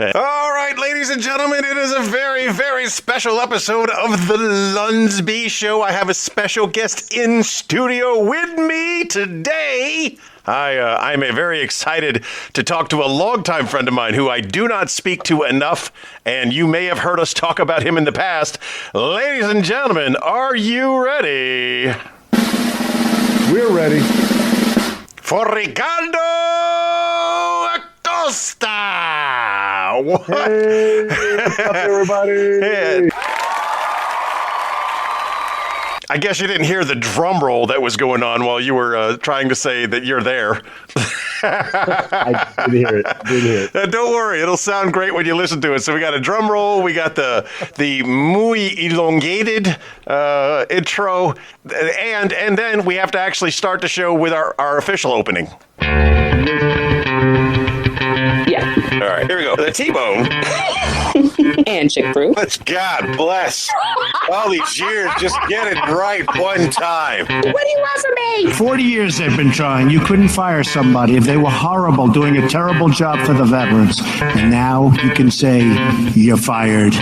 All right, ladies and gentlemen, it is a very, very special episode of the Lunsby Show. I have a special guest in studio with me today. I'm very excited to talk to a longtime friend of mine who I do not speak to enough, and you may have heard us talk about him in the past. Ladies and gentlemen, are you ready? We're ready. For Ricardo Acosta! What? Hey, what's up, everybody? Hey. I guess you didn't hear the drum roll that was going on while you were trying to say that you're there. I didn't hear it. Don't worry, it'll sound great when you listen to it. So we got a drum roll, we got the muy elongated intro, and then we have to actually start the show with our official opening. Yeah. All right, here we go. The T-Bone. And ChickBrew. God bless. All these years, just get it right one time. What do you want from me? 40 years they've been trying. You couldn't fire somebody if they were horrible, doing a terrible job for the veterans. And now you can say, you're fired.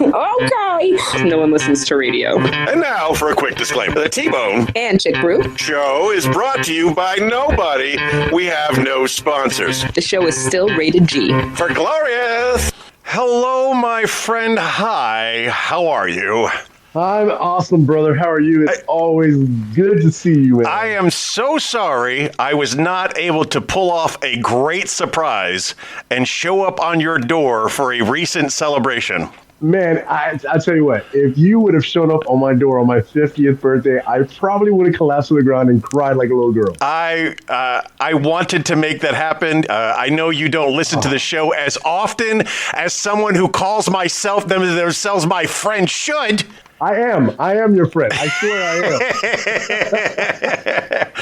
Okay. No one listens to radio. And now for a quick disclaimer. The T-Bone And ChickBrew. Show is brought to you by nobody. We have no sponsors. The show is still rated G. For Glorious. Hello, my friend. Hi. How are you? I'm awesome, brother. How are you? It's always good to see you, man. I am so sorry I was not able to pull off a great surprise and show up on your door for a recent celebration. Man, I tell you what, if you would have shown up on my door on my 50th birthday, I probably would have collapsed to the ground and cried like a little girl. I wanted to make that happen. I know you don't listen to the show as often as someone who calls themselves my friend should. I am your friend. I swear I am.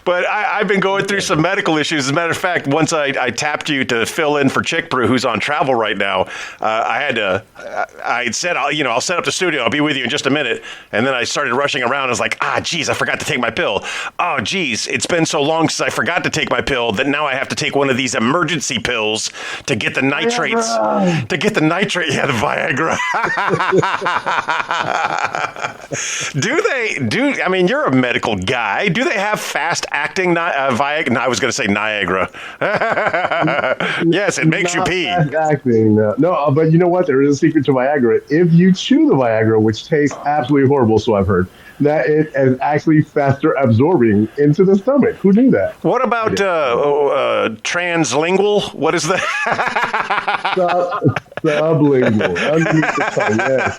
But I've been going through some medical issues. As a matter of fact, once I tapped you to fill in for ChickBrew, who's on travel right now, I said, I'll set up the studio. I'll be with you in just a minute. And then I started rushing around. I was like, geez, I forgot to take my pill. Oh, geez, it's been so long since I forgot to take my pill that now I have to take one of these emergency pills to get the nitrates. Viagra. To get the nitrate. Yeah, the Viagra. I mean, you're a medical guy. Do they have fast-acting Viagra? No, I was going to say Niagara. Yes, it makes you pee. Fast-acting. No, but you know what? There is a secret to Viagra. If you chew the Viagra, which tastes absolutely horrible, so I've heard, that it is actually faster absorbing into the stomach. Who knew that? What about translingual? What is that? Sublingual. Underneath the tongue. Yes,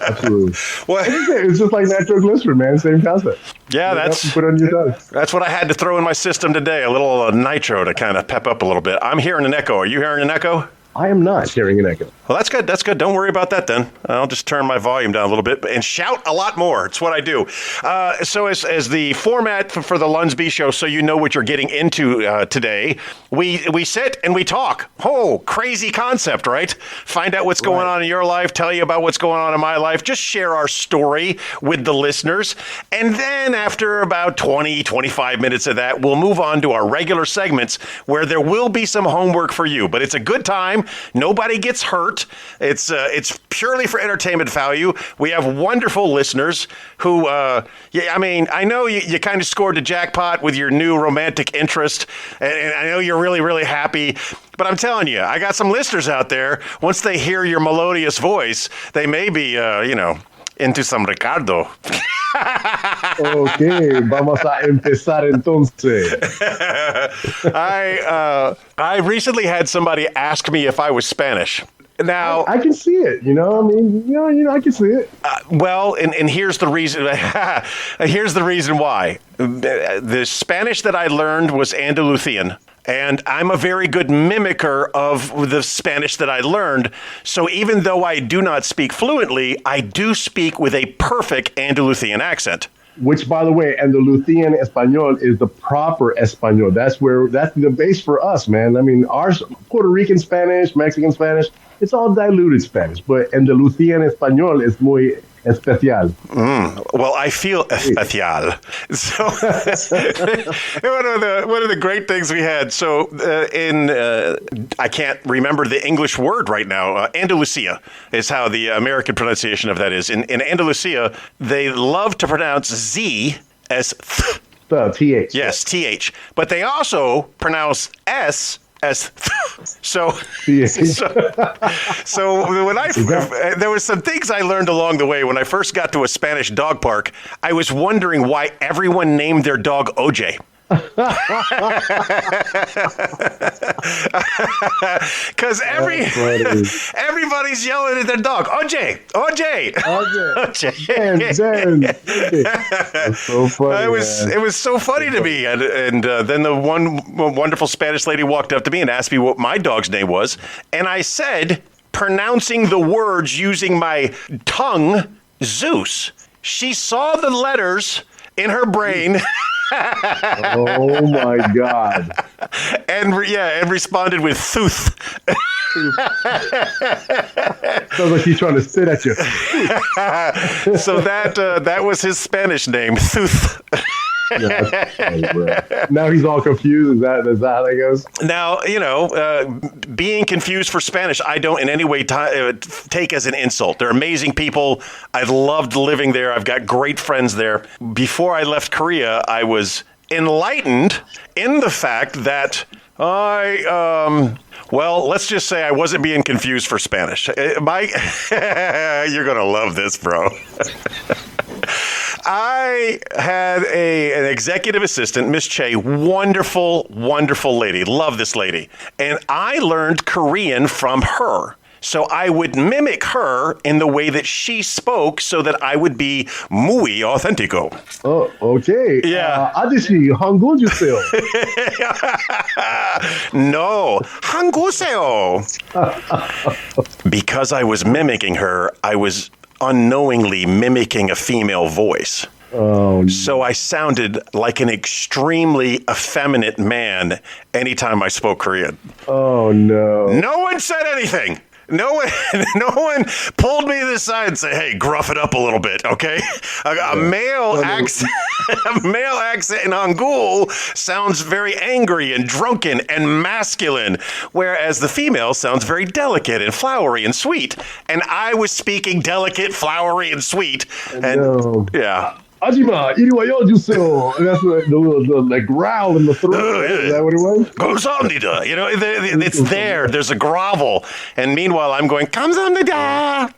absolutely. What? It's just like nitroglycerin, man. Same concept. Yeah, put on your tongue. That's what I had to throw in my system today. A little nitro to kind of pep up a little bit. I'm hearing an echo. Are you hearing an echo? I am not hearing an echo. Well, that's good. That's good. Don't worry about that then. I'll just turn my volume down a little bit and shout a lot more. It's what I do. So as the format for the Lunsby Show, so you know what you're getting into today, we sit and we talk. Oh, crazy concept, right? Find out what's going on in your life, tell you about what's going on in my life, just share our story with the listeners. And then after about 20, 25 minutes of that, we'll move on to our regular segments where there will be some homework for you. But it's a good time. Nobody gets hurt. It's purely for entertainment value. We have wonderful listeners who, I know you kind of scored the jackpot with your new romantic interest, and I know you're really, really happy. But I'm telling you, I got some listeners out there. Once they hear your melodious voice, they may be, into some Ricardo. Okay, vamos a empezar entonces. I recently had somebody ask me if I was Spanish. Now I can see it. I can see it. Well, and here's the reason. Here's the reason why. The Spanish that I learned was Andalusian. And I'm a very good mimicker of the Spanish that I learned. So even though I do not speak fluently, I do speak with a perfect Andalusian accent. Which, by the way, Andalusian Espanol is the proper Espanol. That's the base for us, man. I mean, our Puerto Rican Spanish, Mexican Spanish, it's all diluted Spanish. But Andalusian Espanol is muy especial. Well, I feel especial. So one of the great things we had. So I can't remember the English word right now. Andalusia is how the American pronunciation of that is. In Andalusia, they love to pronounce Z as th. TH. Yes, TH. But they also pronounce S as so when there was some things I learned along the way when I first got to a Spanish dog park. I was wondering why everyone named their dog OJ. Because everybody's yelling at their dog, OJ. That's so funny. It was so funny to me, and then the one wonderful Spanish lady walked up to me and asked me what my dog's name was, and I said, pronouncing the words using my tongue, Zeus. She saw the letters in her brain. Oh my God! And responded with "thooth." Sounds like he's trying to spit at you. So that was his Spanish name, Thooth. That's funny, bro. Now he's all confused. Is that how that goes? Now, being confused for Spanish, I don't in any way take as an insult. They're amazing people. I've loved living there. I've got great friends there. Before I left Korea, I was enlightened in the fact that let's just say I wasn't being confused for Spanish. You're going to love this, bro. I had an executive assistant, Miss Che, wonderful, wonderful lady. Love this lady. And I learned Korean from her. So I would mimic her in the way that she spoke so that I would be muy authentico. Oh, okay. Yeah. 아저씨, 한국 주세요. No, 한국세요. Because I was mimicking her, I was unknowingly mimicking a female voice. Oh, so I sounded like an extremely effeminate man anytime I spoke Korean. Oh, no. No one said anything. No one pulled me to the side and said, "Hey, gruff it up a little bit, okay?" A male accent in Hangul sounds very angry and drunken and masculine, whereas the female sounds very delicate and flowery and sweet. And I was speaking delicate, flowery, and sweet. And yeah. Ajima, 이리 와요 주세요. That's the growl in the throat. Is that what it was? 감사합니다. It's there. There's a grovel. And meanwhile, I'm going, 감사합니다.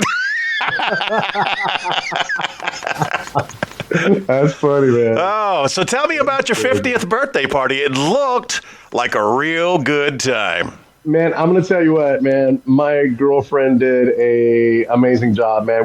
That's funny, man. Oh, so tell me about your 50th birthday party. It looked like a real good time. Man, I'm going to tell you what, man. My girlfriend did a amazing job, man.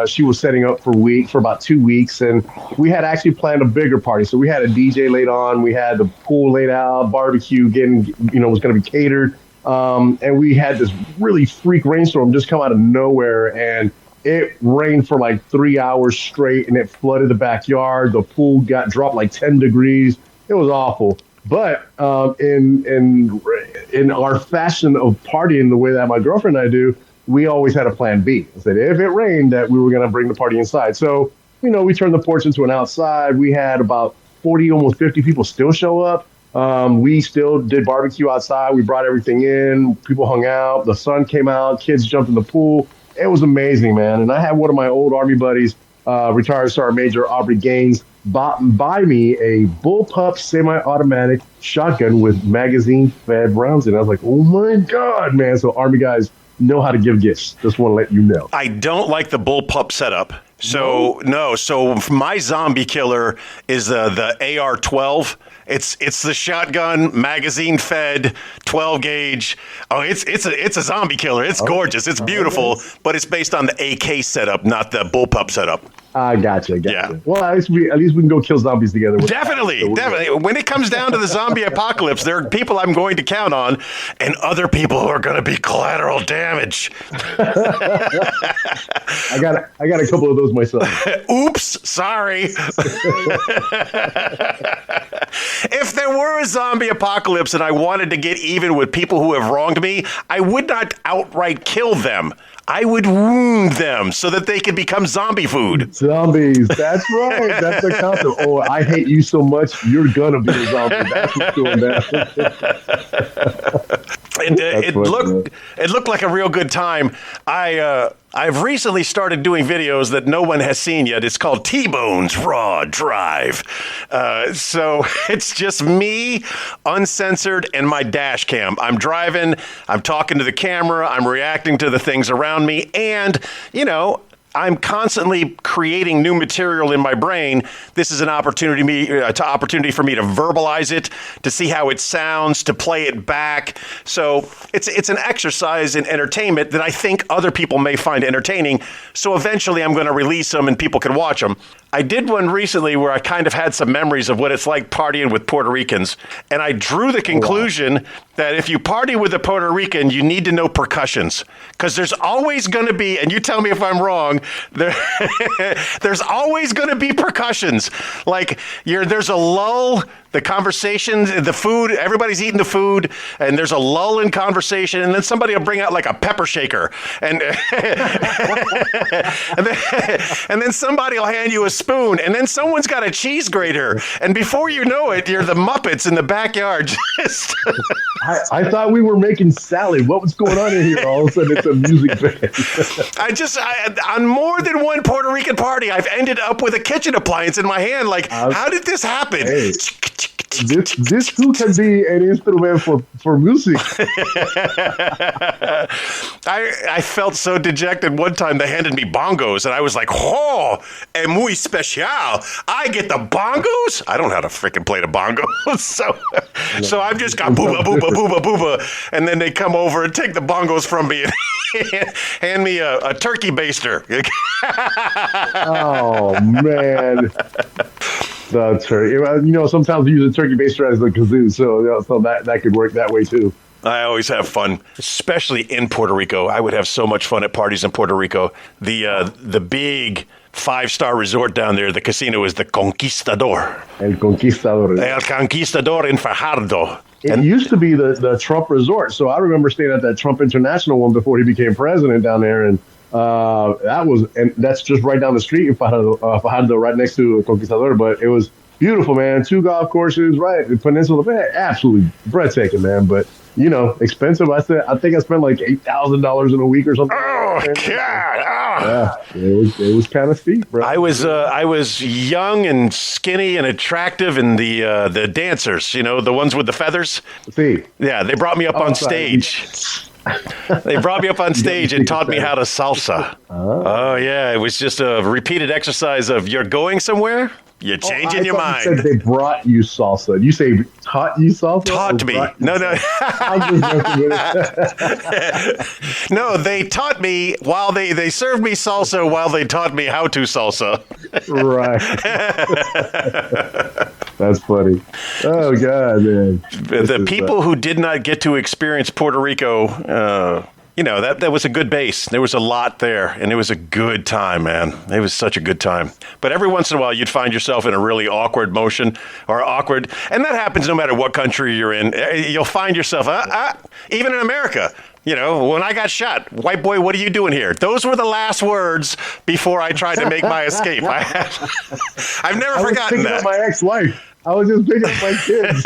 She was setting up for about 2 weeks, and we had actually planned a bigger party. So we had a DJ laid on, we had the pool laid out, barbecue was going to be catered. And we had this really freak rainstorm just come out of nowhere, and it rained for like 3 hours straight, and it flooded the backyard. The pool got dropped like 10 degrees. It was awful. But in our fashion of partying the way that my girlfriend and I do, we always had a plan B. I said if it rained, that we were going to bring the party inside. So, we turned the porch into an outside. We had about 40, almost 50 people still show up. We still did barbecue outside. We brought everything in. People hung out. The sun came out. Kids jumped in the pool. It was amazing, man. And I had one of my old Army buddies, retired Sergeant Major Aubrey Gaines, buy me a bullpup semi-automatic shotgun with magazine-fed rounds in it. I was like, oh my God, man. So Army guys know how to give gifts. Just want to let you know. I don't like the bullpup setup. So my zombie killer is the AR-12. It's the shotgun, magazine fed, 12 gauge. Oh, it's a zombie killer. It's gorgeous. It's beautiful, but it's based on the AK setup, not the bullpup setup. I gotcha. Yeah. Well, at least we can go kill zombies together. Definitely. When it comes down to the zombie apocalypse, there are people I'm going to count on, and other people who are going to be collateral damage. I got a couple of those myself. Oops, sorry. If there were a zombie apocalypse and I wanted to get even even with people who have wronged me, I would not outright kill them. I would wound them so that they could become zombie food. Zombies. That's right. That's the concept. Oh, I hate you so much, you're gonna be a zombie. That's what's going down. And it looked like a real good time. I've recently started doing videos that no one has seen yet. It's called T-Bone's Raw Drive. So it's just me, uncensored, and my dash cam. I'm driving, I'm talking to the camera, I'm reacting to the things around me, and, you know, I'm constantly creating new material in my brain. This is an opportunity for me to verbalize it, to see how it sounds, to play it back. So it's an exercise in entertainment that I think other people may find entertaining. So eventually I'm going to release them and people can watch them. I did one recently where I kind of had some memories of what it's like partying with Puerto Ricans. And I drew the conclusion that if you party with a Puerto Rican, you need to know percussions. Because there's always going to be, and you tell me if I'm wrong, there's always going to be percussions. Like there's a lull, the conversations, the food, everybody's eating the food, and there's a lull in conversation, and then somebody will bring out like a pepper shaker. And, and then somebody will hand you a spoon, and then someone's got a cheese grater, and before you know it, you're the Muppets in the backyard. I thought we were making salad. What was going on in here? All of a sudden, it's a music band. On more than one Puerto Rican party, I've ended up with a kitchen appliance in my hand. Like, how did this happen? Hey, this too can be an instrument for music. I felt so dejected one time. They handed me bongos, and I was like, "Oh, es muy especial. I get the bongos. I don't know how to freaking play the bongos, so I've just got booba booba booba booba, and then they come over and take the bongos from me and hand me a turkey baster." Oh man. The turkey. You know, sometimes we use a turkey baster as the kazoo, so that could work that way too. I always have fun, especially in Puerto Rico. I would have so much fun at parties in Puerto Rico. The big 5-star resort down there, the casino, is the Conquistador. El Conquistador. El Conquistador in Fajardo. It used to be the Trump resort, so I remember staying at that Trump International one before he became president down there, and that's just right down the street in Fajardo, right next to Conquistador. But it was beautiful, man. 2 golf courses, right? The peninsula, man, absolutely breathtaking, man. But you know, expensive. I think I spent like $8,000 in a week or something. Oh God! Yeah, it was kind of steep, bro. I was young and skinny and attractive, and the dancers, you know, the ones with the feathers. See, yeah, they brought me up on stage. They brought me up on stage and taught me how to salsa. Oh, yeah. It was just a repeated exercise of you're going somewhere, you're changing your mind. You said they brought you salsa. You say taught you salsa? Taught me. No. I'm just joking with it. No, they taught me while they served me salsa while they taught me how to salsa. Right. That's funny. Oh, God, man. The people who did not get to experience Puerto Rico, you know, that was a good base. There was a lot there, and it was a good time, man. It was such a good time. But every once in a while, you'd find yourself in a really awkward motion and that happens no matter what country you're in. You'll find yourself, even in America. You know, when I got shot, white boy, what are you doing here? Those were the last words before I tried to make my escape. I've never forgotten that. Up my ex-wife. I was just picking up my kids.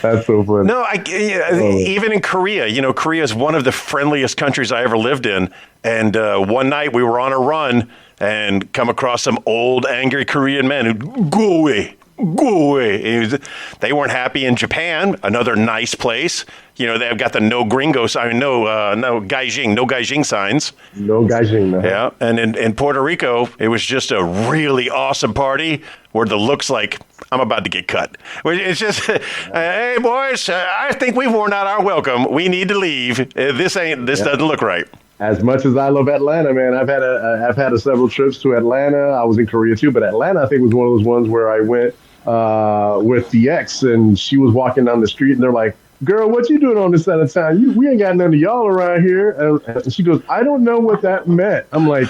That's so funny. No, even in Korea, you know, Korea is one of the friendliest countries I ever lived in. And one night we were on a run and come across some old, angry Korean men who'd go away. Go away. They weren't happy in Japan, another nice place. You know, they've got the no gringo sign, no gaijin signs. No gaijin. No. Yeah, and in Puerto Rico, it was just a really awesome party where the looks like I'm about to get cut. It's just, hey boys, I think we've worn out our welcome. We need to leave. This doesn't look right. As much as I love Atlanta, man, I've had several trips to Atlanta. I was in Korea too, but Atlanta I think was one of those ones where I went with the ex, and she was walking down the street, and they're like, girl, what you doing on this side of town? We ain't got none of y'all around here. And she goes, I don't know what that meant. I'm like,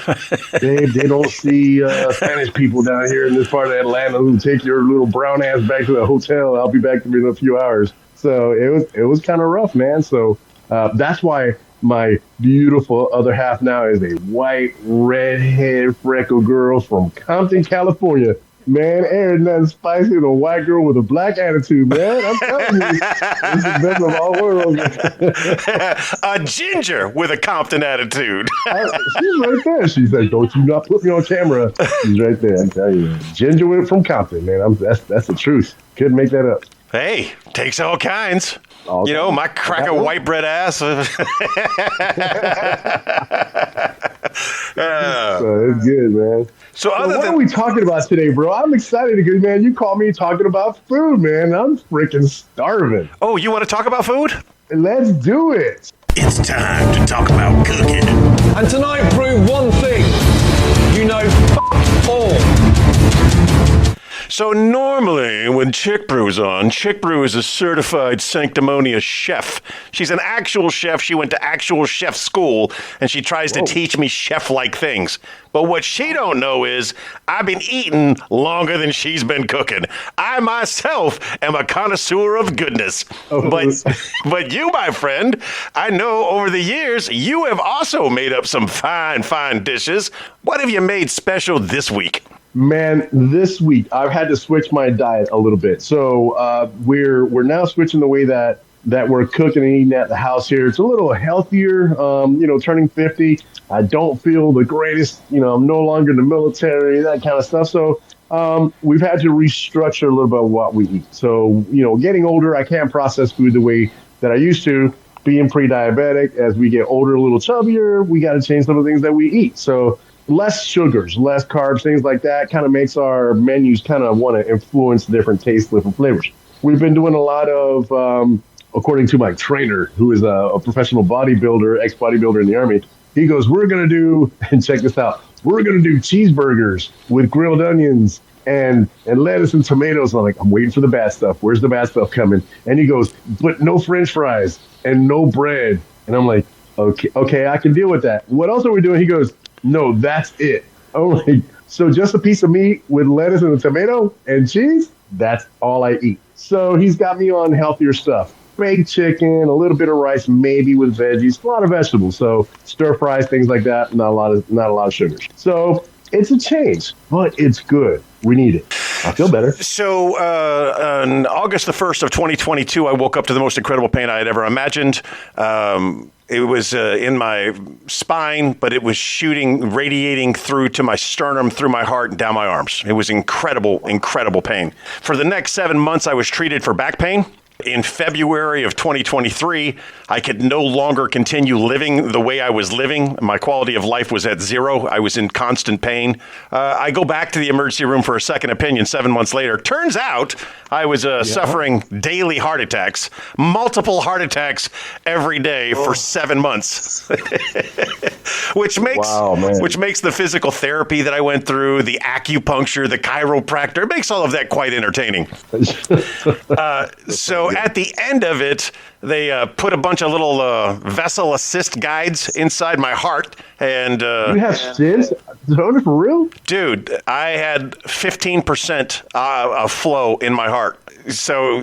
babe, they don't see Spanish people down here in this part of Atlanta who take your little brown ass back to the hotel. I'll be back in a few hours. So it was kind of rough, man. So that's why my beautiful other half now is a white, redhead, freckle girl from Compton, California. Man, ain't nothing spicy than a white girl with a black attitude, man. I'm telling you, this is the best of all worlds. A ginger with a Compton attitude. She's right there. She's like, don't you not put me on camera. She's right there. I'm telling you. Ginger went from Compton, man. That's the truth. Couldn't make that up. Hey, takes all kinds. You know, my crack of white bread ass. So it's good, man. So what are we talking about today, bro? I'm excited because, man, you called me talking about food, man. I'm freaking starving. Oh, you want to talk about food? Let's do it. It's time to talk about cooking. And tonight prove one thing. You know all. So normally when ChickBrew's on, ChickBrew is a certified sanctimonious chef. She's an actual chef. She went to actual chef school, and she tries to teach me chef-like things. But what she don't know is I've been eating longer than she's been cooking. I myself am a connoisseur of goodness. But you, my friend, I know over the years you have also made up some fine, fine dishes. What have you made special this week? Man, this week I've had to switch my diet a little bit. So we're now switching the way that we're cooking and eating at the house here. It's a little healthier. Turning 50, I don't feel the greatest. I'm no longer in the military, that kind of stuff. So we've had to restructure a little bit of what we eat. So getting older, I can't process food the way that I used to. Being pre-diabetic, as we get older, a little chubbier, we got to change some of the things that we eat. So less sugars, less carbs, things like that kind of makes our menus kind of want to influence different tastes, different flavors. We've been doing a lot of, according to my trainer, who is a professional bodybuilder, ex-bodybuilder in the Army, he goes, we're going to do, and check this out, we're going to do cheeseburgers with grilled onions and lettuce and tomatoes. I'm like, I'm waiting for the bad stuff. Where's the bad stuff coming? And he goes, but no French fries and no bread. And I'm like, okay, I can deal with that. What else are we doing? He goes, no, that's it. I'm like, so just a piece of meat with lettuce and a tomato and cheese? That's all I eat. So he's got me on healthier stuff. Baked chicken, a little bit of rice, maybe with veggies, a lot of vegetables. So stir fries, things like that. Not a lot of sugars. So it's a change, but it's good. We need it. I feel better. So on August the 1st of 2022, I woke up to the most incredible pain I had ever imagined. It was in my spine, but it was radiating through to my sternum, through my heart, and down my arms. It was incredible, incredible pain. For the next 7 months, I was treated for back pain. In February of 2023, I could no longer continue living the way I was living. My quality of life was at zero. I was in constant pain. I go back to the emergency room for a second opinion 7 months later. Turns out I was suffering daily heart attacks, multiple heart attacks every day for 7 months, which makes the physical therapy that I went through, the acupuncture, the chiropractor, it makes all of that quite entertaining. So at the end of it, they put a bunch of little vessel assist guides inside my heart. And you have stents? For real? Dude, I had 15% of flow in my heart. So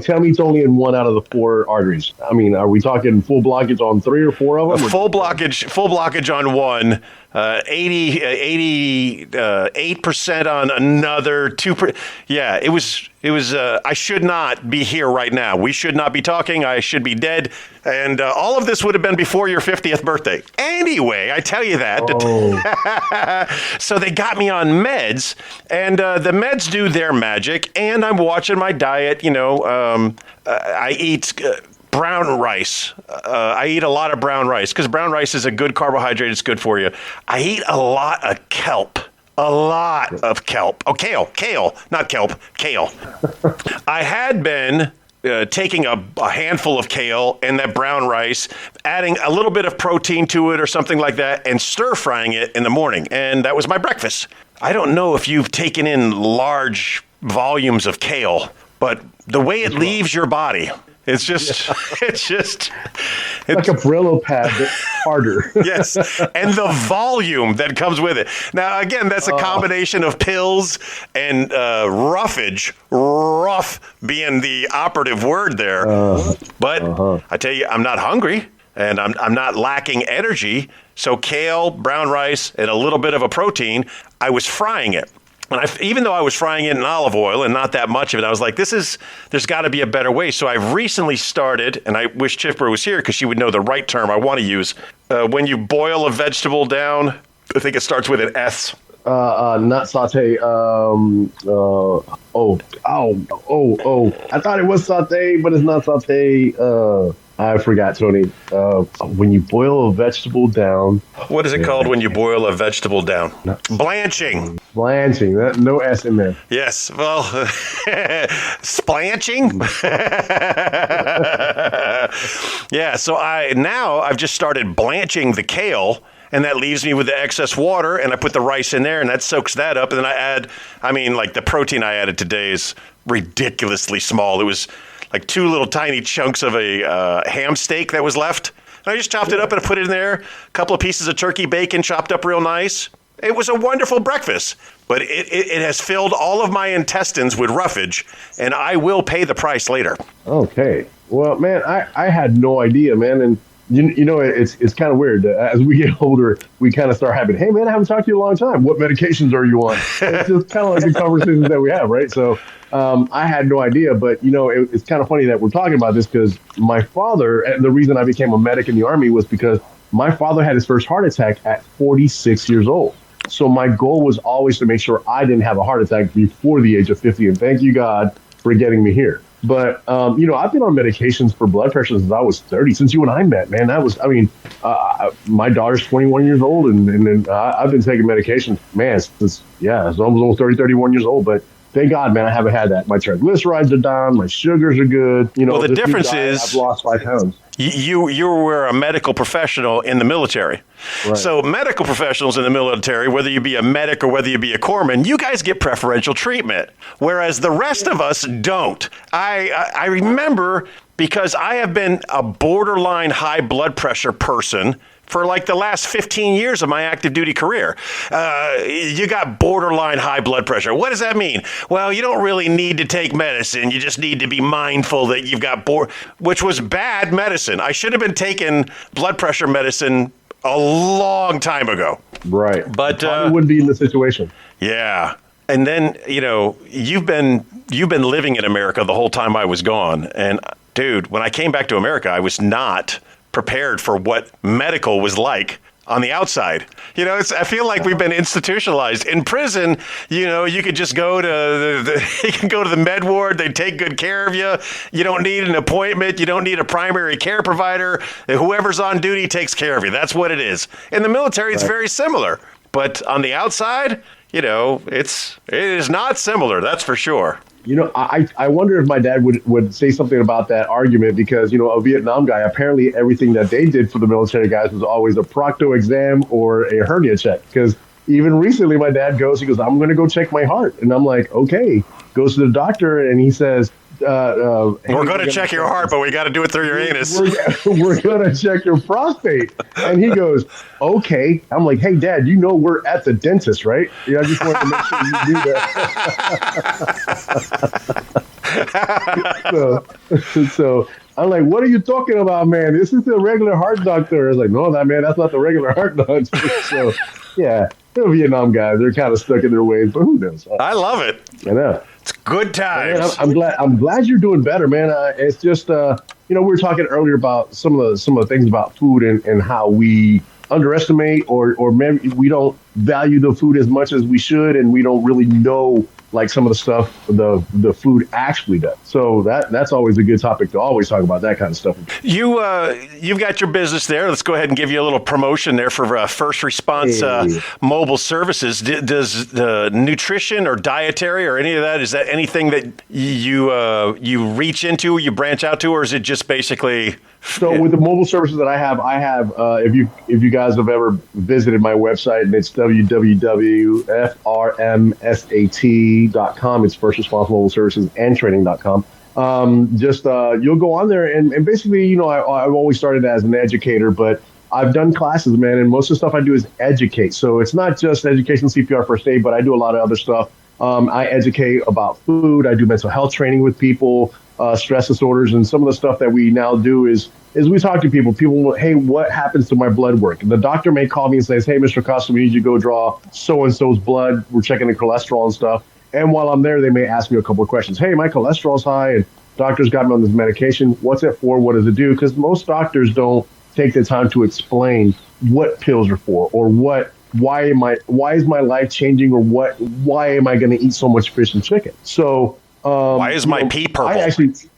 tell me it's only in one out of the four arteries. I mean, are we talking full blockage on 3 or 4 of them? Full blockage on one. 88% on another 2%. Yeah, it was, I should not be here right now. We should not be talking. I should be dead. And all of this would have been before your 50th birthday. Anyway, I tell you that. Oh. So they got me on meds, and the meds do their magic, and I'm watching my diet. I eat brown rice. I eat a lot of brown rice because brown rice is a good carbohydrate. It's good for you. I eat a lot of kelp. A lot of kelp. Oh, kale, not kelp, kale. I had been taking a handful of kale and that brown rice, adding a little bit of protein to it or something like that, and stir frying it in the morning. And that was my breakfast. I don't know if you've taken in large volumes of kale, but the way it leaves your body, It's just, Like a Brillo pad, but harder. yes, and the volume that comes with it. Now, again, that's a combination of pills and roughage. Rough being the operative word there. But I tell you, I'm not hungry, and I'm not lacking energy. So kale, brown rice, and a little bit of a protein. I was frying it. And even though I was frying it in olive oil and not that much of it, I was like, there's got to be a better way. So I've recently started, and I wish ChickBrew was here because she would know the right term I want to use. When you boil a vegetable down, I think it starts with an S. Not saute. I thought it was saute, but it's not saute. I forgot, Tony. When you boil a vegetable down. What is it called when you boil a vegetable down? Blanching. Blanching. No S in there. Yes. Well, splanching. Yeah. So I've just started blanching the kale. And that leaves me with the excess water, and I put the rice in there, and that soaks that up. And then I add, the protein I added today is ridiculously small. It was like 2 little tiny chunks of a ham steak that was left. And I just chopped it up and I put it in there. A couple of pieces of turkey bacon chopped up real nice. It was a wonderful breakfast, but it has filled all of my intestines with roughage, and I will pay the price later. Okay. Well, man, I had no idea, man. And you know, it's kind of weird. As we get older, we kind of start having, hey, man, I haven't talked to you in a long time. What medications are you on? It's just kind of like the conversations that we have, right? So I had no idea. But, you know, it's kind of funny that we're talking about this because my father, and the reason I became a medic in the Army was because my father had his first heart attack at 46 years old. So my goal was always to make sure I didn't have a heart attack before the age of 50. And thank you, God, for getting me here. But, you know, I've been on medications for blood pressure since I was 30, since you and I met, man. My daughter's 21 years old, and I've been taking medication, man, since, it's almost 30, 31 years old. But thank God, man, I haven't had that. My triglycerides are down. My sugars are good. You know, well, the difference is I've lost 5 pounds. You were a medical professional in the military. Right. So medical professionals in the military, whether you be a medic or whether you be a corpsman, you guys get preferential treatment, whereas the rest of us don't. I remember because I have been a borderline high blood pressure person for like the last 15 years of my active duty career. You got borderline high blood pressure. What does that mean? Well, you don't really need to take medicine. You just need to be mindful that you've got which was bad medicine. I should have been taking blood pressure medicine a long time ago. Right. But wouldn't be in the situation. Yeah. And then, you know, you've been living in America the whole time I was gone. And dude, when I came back to America, I was not prepared for what medical was like on the outside. You know, I feel like we've been institutionalized. In prison, you know, you could just go to you can go to the med ward. They take good care of you. You don't need an appointment. You don't need a primary care provider. Whoever's on duty takes care of you. That's what it is. In the military, it's very similar. But on the outside, you know, it is not similar. That's for sure. You know, I wonder if my dad would say something about that argument because, you know, a Vietnam guy, apparently everything that they did for the military guys was always a procto exam or a hernia check. Because even recently my dad he goes, I'm going to go check my heart. And I'm like, okay, goes to the doctor and he says, we're going to check your heart, but we got to do it through your anus. We're going to check your prostate. And he goes, okay. I'm like, hey, Dad, you know we're at the dentist, right? Yeah, I just wanted to make sure you do that. So I'm like, what are you talking about, man? This is the regular heart doctor. I was like, no, that's not the regular heart doctor. So, yeah, the Vietnam guys, they're kind of stuck in their ways, but who knows? I love it. I know. It's good times. Man, I'm glad you're doing better, man. It's just, you know, we were talking earlier about some of the things about food and how we underestimate or maybe we don't value the food as much as we should, and we don't really know like some of the stuff the food actually does. So that's always a good topic to always talk about that kind of stuff. You've got your business there. Let's go ahead and give you a little promotion there for first response mobile services. Does the nutrition or dietary or any of that, is that anything that you reach into, you branch out to, or is it just basically? So with the mobile services that I have, if you guys have ever visited my website, and it's www.frmsat.com. It's First Response Mobile Services and Training.com. You'll go on there and basically, I've always started as an educator, but I've done classes, man, and most of the stuff I do is educate. So it's not just education, CPR, first aid, but I do a lot of other stuff. I educate about food. I do mental health training with people, stress disorders, and some of the stuff that we now do is we talk to people. People, hey, what happens to my blood work? And the doctor may call me and says, hey, Mr. Acosta, we need you to go draw so-and-so's blood. We're checking the cholesterol and stuff. And while I'm there, they may ask me a couple of questions. Hey, my cholesterol's high, and doctor's got me on this medication. What's it for? What does it do? Because most doctors don't take the time to explain what pills are for, or why is my life changing, or why am I going to eat so much fish and chicken? So why is my pee purple?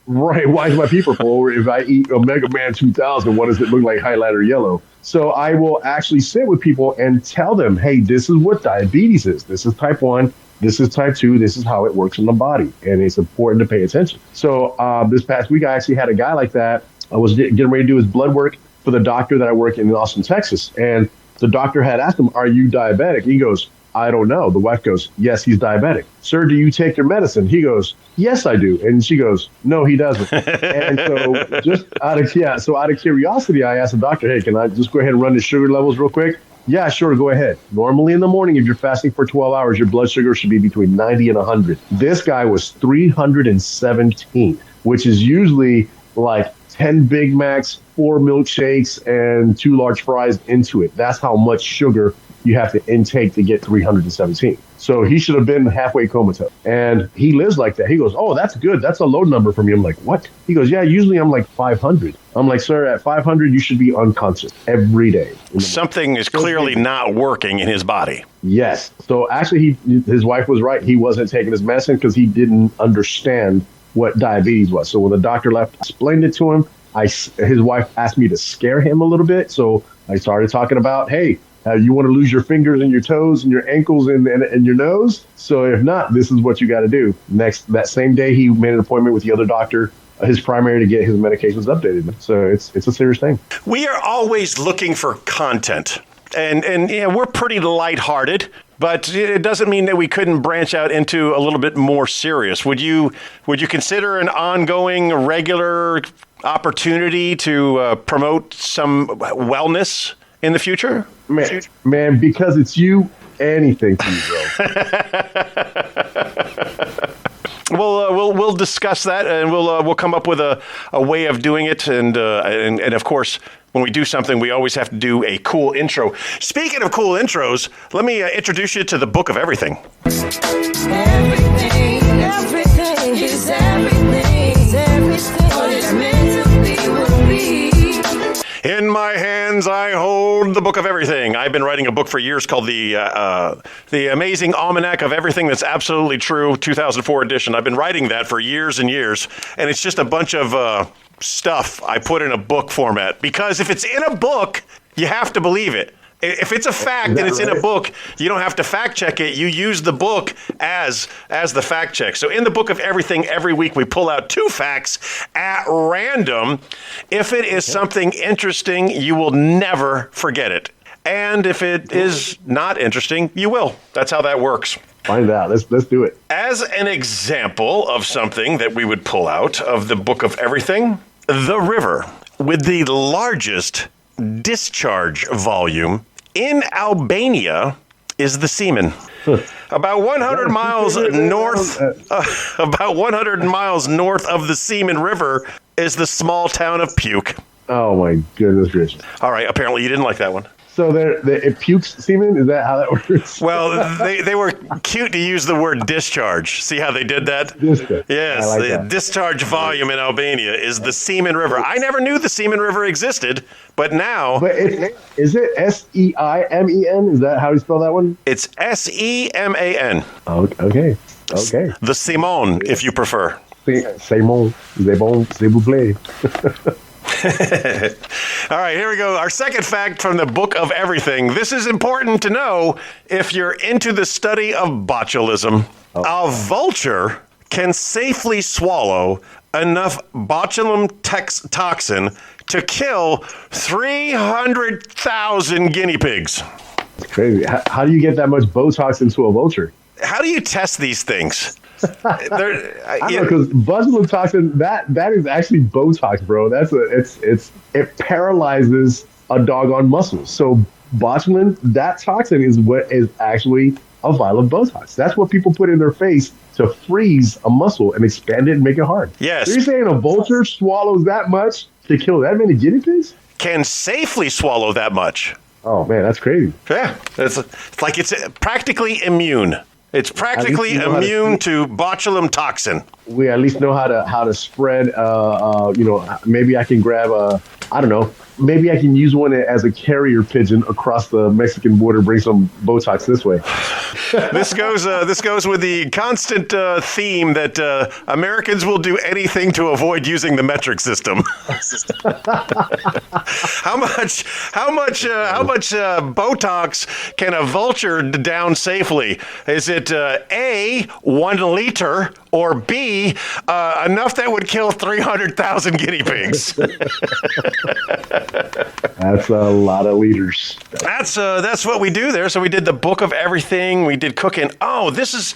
Why is my pee purple? Or if I eat Omega Man 2000, what does it look like, highlighter yellow? So I will actually sit with people and tell them, hey, this is what diabetes is. This is type 1. This is type 2. This is how it works in the body. And it's important to pay attention. So this past week, I actually had a guy like that. I was getting ready to do his blood work for the doctor that I work in Austin, Texas. And the doctor had asked him, are you diabetic? He goes, I don't know. The wife goes, yes, he's diabetic. Sir, do you take your medicine? He goes, yes, I do. And she goes, no, he doesn't. And so just out of curiosity, I asked the doctor, hey, can I just go ahead and run the sugar levels real quick? Yeah, sure, go ahead. Normally in the morning, if you're fasting for 12 hours, your blood sugar should be between 90 and 100. This guy was 317, which is usually like 10 Big Macs, 4 milkshakes, and 2 large fries into it. That's how much sugar you have to intake to get 317. So he should have been halfway comatose. And he lives like that. He goes, oh, that's good. That's a low number for me. I'm like, what? He goes, yeah, usually I'm like 500. I'm like, sir, at 500, you should be unconscious every day. Something is clearly not working in his body. Yes. So actually, his wife was right. He wasn't taking his medicine because he didn't understand what diabetes was. So when the doctor left, I explained it to him. His wife asked me to scare him a little bit. So I started talking about, hey, you want to lose your fingers and your toes and your ankles and your nose? So if not, this is what you got to do. That same day, he made an appointment with the other doctor, his primary, to get his medications updated. So it's a serious thing. We are always looking for content. And we're pretty lighthearted, but it doesn't mean that we couldn't branch out into a little bit more serious. Would you consider an ongoing, regular opportunity to promote some wellness in the future? Man, because it's you, anything for you, bro. We'll discuss that, and we'll come up with a way of doing it, and of course, when we do something, we always have to do a cool intro. Speaking of cool intros, let me introduce you to the Book of Everything. Everything is everything. What it's meant to be will be. In my hands, I hold the Book of Everything. I've been writing a book for years called the Amazing Almanac of Everything That's Absolutely True, 2004 edition. I've been writing that for years and years, and it's just a bunch of stuff I put in a book format. Because if it's in a book, you have to believe it. If it's a fact and it's in a book, you don't have to fact check it. You use the book as the fact check. So in the Book of Everything, every week we pull out 2 facts at random. If it is something interesting, you will never forget it. And if it is not interesting, you will. That's how that works. Find out. Let's do it. As an example of something that we would pull out of the Book of Everything, the river with the largest discharge volume in Albania is the semen. About 100 miles north, about 100 miles north of the Semen River is the small town of Puke. Oh my goodness gracious! All right, apparently you didn't like that one. So it pukes semen? Is that how that works? Well, they were cute to use the word discharge. See how they did that? Discharge. Yes, like the that. Discharge volume in Albania is the Semen River. I never knew the Semen River existed, but now... But is it S-E-I-M-E-N? Is that how you spell that one? It's S-E-M-A-N. Okay. The Simone, if you prefer. Simon, c'est bon, s'il vous plaît. All right, here we go. Our second fact from the Book of Everything. This is important to know if you're into the study of botulism. A vulture can safely swallow enough botulinum toxin to kill 300,000 guinea pigs. It's crazy. How do you get that much Botox into a vulture? How do you test these things? I don't know, because botulinum toxin that is actually Botox, bro. It paralyzes a doggone muscle. So botulinum, that toxin is what is actually a vial of Botox. That's what people put in their face to freeze a muscle and expand it and make it hard. Yes. So you're saying a vulture swallows that much to kill that many guinea pigs? Can safely swallow that much. Oh man, that's crazy. Yeah, it's like it's practically immune. It's practically immune to botulinum toxin. We at least know how to spread. Maybe I can grab I don't know. Maybe I can use one as a carrier pigeon across the Mexican border. Bring some Botox this way. This goes with the constant theme that Americans will do anything to avoid using the metric system. How much Botox can a vulture down safely? Is it A, 1 liter, or B, enough that would kill 300,000 guinea pigs? That's a lot of liters. That's what we do there. So we did the book of everything. We did cooking. Oh, this is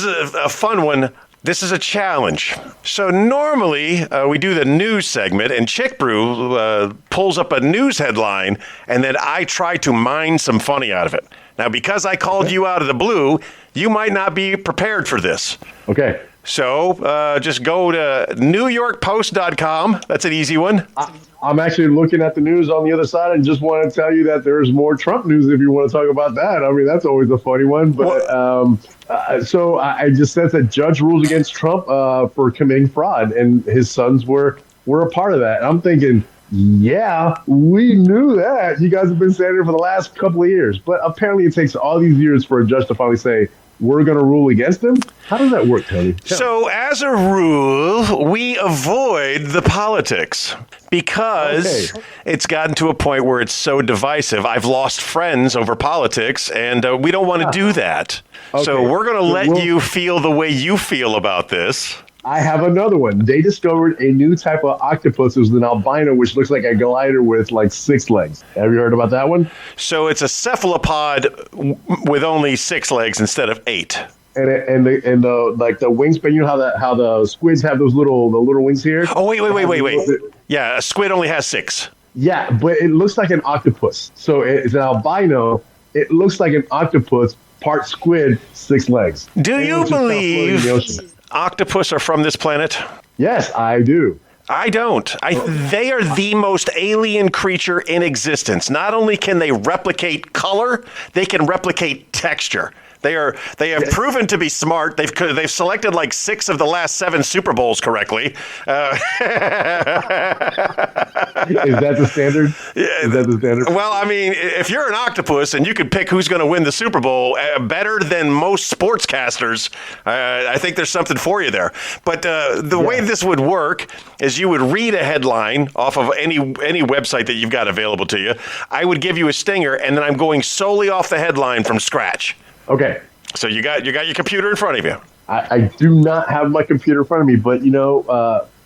a fun one. This is a challenge. So normally we do the news segment, and ChickBrew pulls up a news headline, and then I try to mine some funny out of it. Now, because I called you out of the blue, you might not be prepared for this. Okay. So just go to NewYorkPost.com. That's an easy one. I'm actually looking at the news on the other side and just want to tell you that there's more Trump news if you want to talk about that. I mean, that's always a funny one. But so I just said that judge rules against Trump for committing fraud, and his sons were a part of that. And I'm thinking, yeah, we knew that. You guys have been saying it for the last couple of years. But apparently it takes all these years for a judge to finally say, we're going to rule against him? How does that work, Tony? So, as a rule, we avoid the politics because it's gotten to a point where it's so divisive. I've lost friends over politics, and we don't want to do that. So, we're going to let you feel the way you feel about this. I have another one. They discovered a new type of octopus. It was an albino, which looks like a glider with like 6 legs. Have you heard about that one? So it's a cephalopod with only 6 legs instead of 8. And the like the wingspan. You know how the squids have those little wings here. Oh wait. Yeah, a squid only has 6. Yeah, but it looks like an octopus. So it's an albino. It looks like an octopus, part squid, 6 legs. Do you believe octopus are from this planet? Yes, I do. I don't. They are the most alien creature in existence. Not only can they replicate color, they can replicate texture. They have proven to be smart. They've selected like 6 of the last 7 Super Bowls correctly. Is that the standard? Yeah. Is that the standard? Well, I mean, if you're an octopus and you could pick who's going to win the Super Bowl better than most sportscasters, I think there's something for you there. But the way this would work is you would read a headline off of any website that you've got available to you. I would give you a stinger, and then I'm going solely off the headline from scratch. Okay. So you got your computer in front of you. I do not have my computer in front of me, but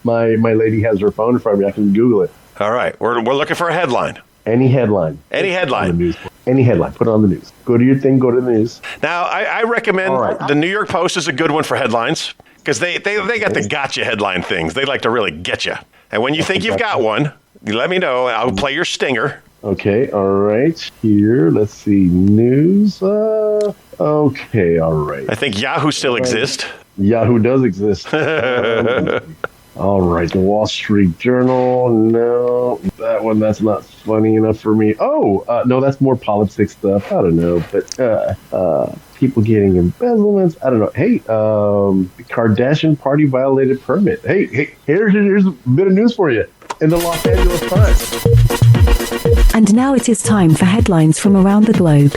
my lady has her phone in front of me. I can Google it. All right, we're looking for a headline. Any headline. Any headline. Any headline. Put it on the news. Go to your thing. Go to the news. Now, I recommend the New York Post is a good one for headlines because they got the gotcha headline things. They like to really get you. And when you think you've got one, you let me know. I'll play your stinger. Okay, all right. Here, let's see. News. Okay, all right. I think Yahoo still exists. Yahoo does exist. All right, the Wall Street Journal. No, that's not funny enough for me. Oh, no, that's more politics stuff. I don't know, but people getting embezzlements. I don't know. Hey, Kardashian party violated permit. Hey, here's a bit of news for you in the Los Angeles Times. And now it is time for headlines from around the globe.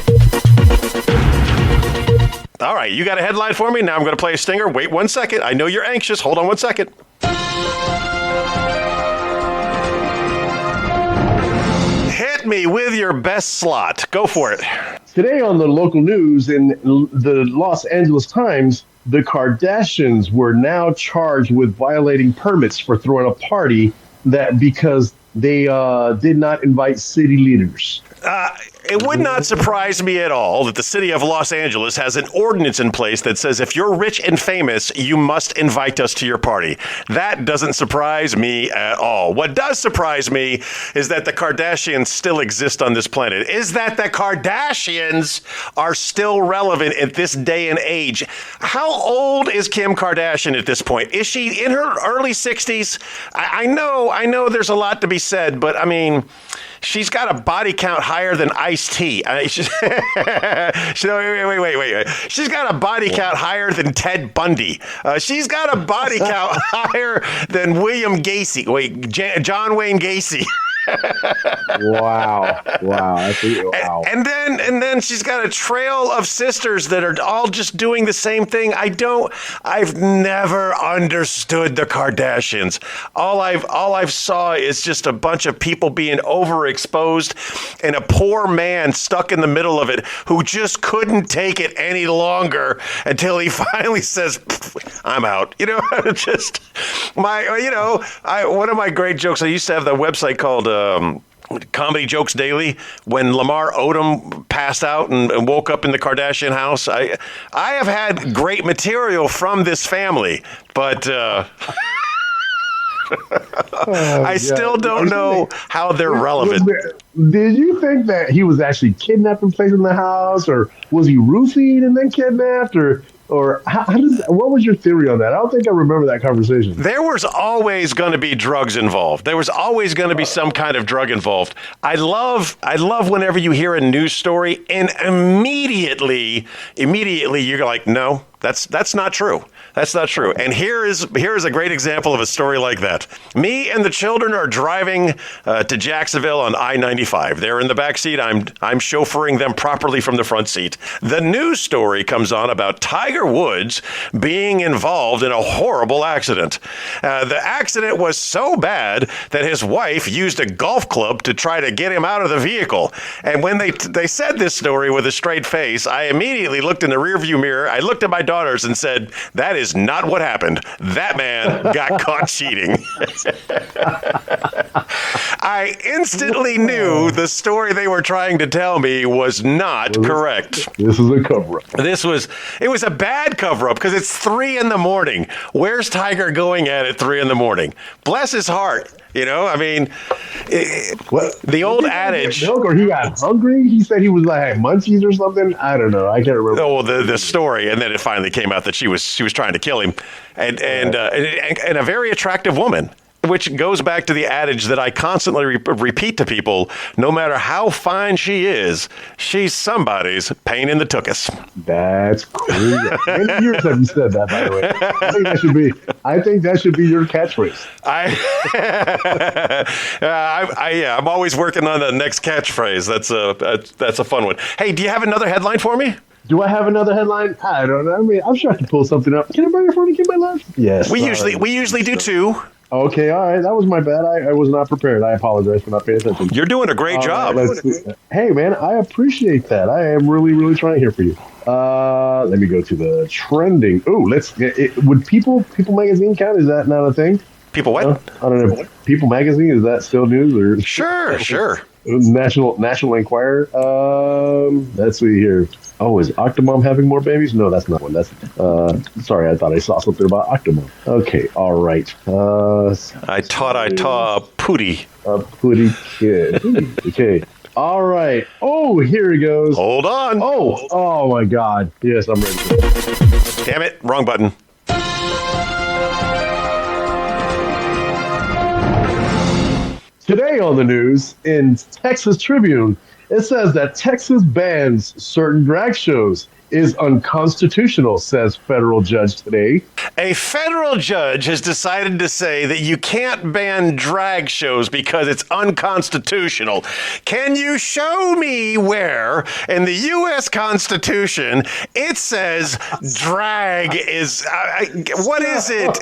All right, you got a headline for me? Now I'm going to play a stinger. Wait 1 second. I know you're anxious. Hold on 1 second. Hit me with your best slot. Go for it. Today on the local news in the Los Angeles Times, the Kardashians were now charged with violating permits for throwing a party because they did not invite city leaders. It would not surprise me at all that the city of Los Angeles has an ordinance in place that says if you're rich and famous, you must invite us to your party. That doesn't surprise me at all. What does surprise me is that the Kardashians still exist on this planet, is that the Kardashians are still relevant at this day and age. How old is Kim Kardashian at this point? Is she in her early 60s? I know there's a lot to be said, but I mean, she's got a body count higher than Ice-T. Wait. She's got a body count higher than Ted Bundy. She's got a body count higher than William Gacy. John Wayne Gacy. Wow. Wow. And then she's got a trail of sisters that are all just doing the same thing. I've never understood the Kardashians. All I've saw is just a bunch of people being overexposed and a poor man stuck in the middle of it who just couldn't take it any longer until he finally says, I'm out. One of my great jokes, I used to have the website called Comedy Jokes Daily. When Lamar Odom passed out and woke up in the Kardashian house, I have had great material from this family, but I still don't know how they're relevant. Did you think that he was actually kidnapped and placed in the house, or was he roofied and then kidnapped, or what was your theory on that? I don't think I remember that conversation. There was always going to be drugs involved. There was always going to be some kind of drug involved. I love whenever you hear a news story and immediately you're like, no, that's not true. That's not true. And here is a great example of a story like that. Me and the children are driving to Jacksonville on I-95. They're in the back seat. I'm chauffeuring them properly from the front seat. The news story comes on about Tiger Woods being involved in a horrible accident. The accident was so bad that his wife used a golf club to try to get him out of the vehicle. And when they said this story with a straight face, I immediately looked in the rearview mirror. I looked at my daughters and said, that is not what happened. That man got caught cheating. I instantly knew the story they were trying to tell me was not correct. This is a cover-up. It was a bad cover-up because it's 3 a.m. Where's Tiger going at 3 a.m? Bless his heart. The old adage. Or he got hungry. He said he was like munchies or something. I don't know. I can't remember. Oh, the story, and then it finally came out that she was trying to kill him, and a very attractive woman. Which goes back to the adage that I constantly repeat to people: no matter how fine she is, she's somebody's pain in the tuchus. That's crazy. How many years have you said that, by the way? I think that should be your catchphrase. I'm always working on the next catchphrase. That's a fun one. Hey, do you have another headline for me? Do I have another headline? I don't know. I mean, I'm sure I can pull something up. Can I bring it for me? Can I laugh? Yes. We usually do too. Okay, all right. That was my bad. I was not prepared. I apologize for not paying attention. You're doing a great job. Hey, man, I appreciate that. I am really, really trying here for you. Let me go to the trending. Oh, would People Magazine count? Is that not a thing? People what? I don't know. People Magazine, is that still news? Or Sure. National Enquirer. Let's see here. Oh, is Octomom having more babies? No, that's not one. That's sorry, I thought I saw something about Octomom. Okay, all right. I taught Pootie. A Pootie kid. Okay. All right. Oh, here he goes. Hold on. Oh my God. Yes, I'm ready. Damn it, wrong button. Today on the news, in Texas Tribune, it says that Texas bans certain drag shows is unconstitutional, says federal judge today. A federal judge has decided to say that you can't ban drag shows because it's unconstitutional. Can you show me where in the U.S. Constitution it says drag is... what is it?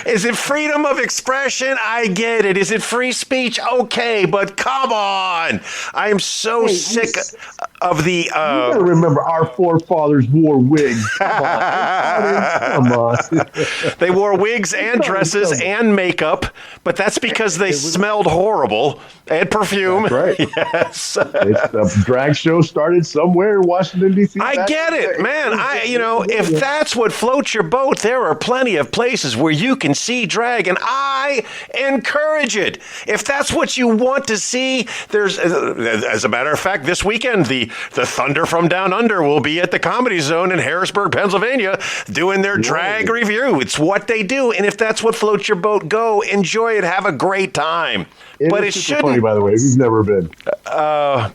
Is it freedom of expression? I get it. Is it free speech? Okay, but come on. I am so sick of the. You gotta remember, our forefathers wore wigs. Come on. They wore wigs and dresses and makeup, but that's because they smelled horrible and perfume. That's right. Yes. The drag show started somewhere in Washington, D.C. I get it, man. If that's what floats your boat, there are plenty of places where you can see drag, and I encourage it. If that's what you want to see, there's, as a matter of fact, this weekend, the Thunder from Down Under will be at the Comedy Zone in Harrisburg, Pennsylvania, doing their drag review. It's what they do, and if that's what floats your boat, go enjoy it, have a great time. But it shouldn't. Funny, by the way, he's never been.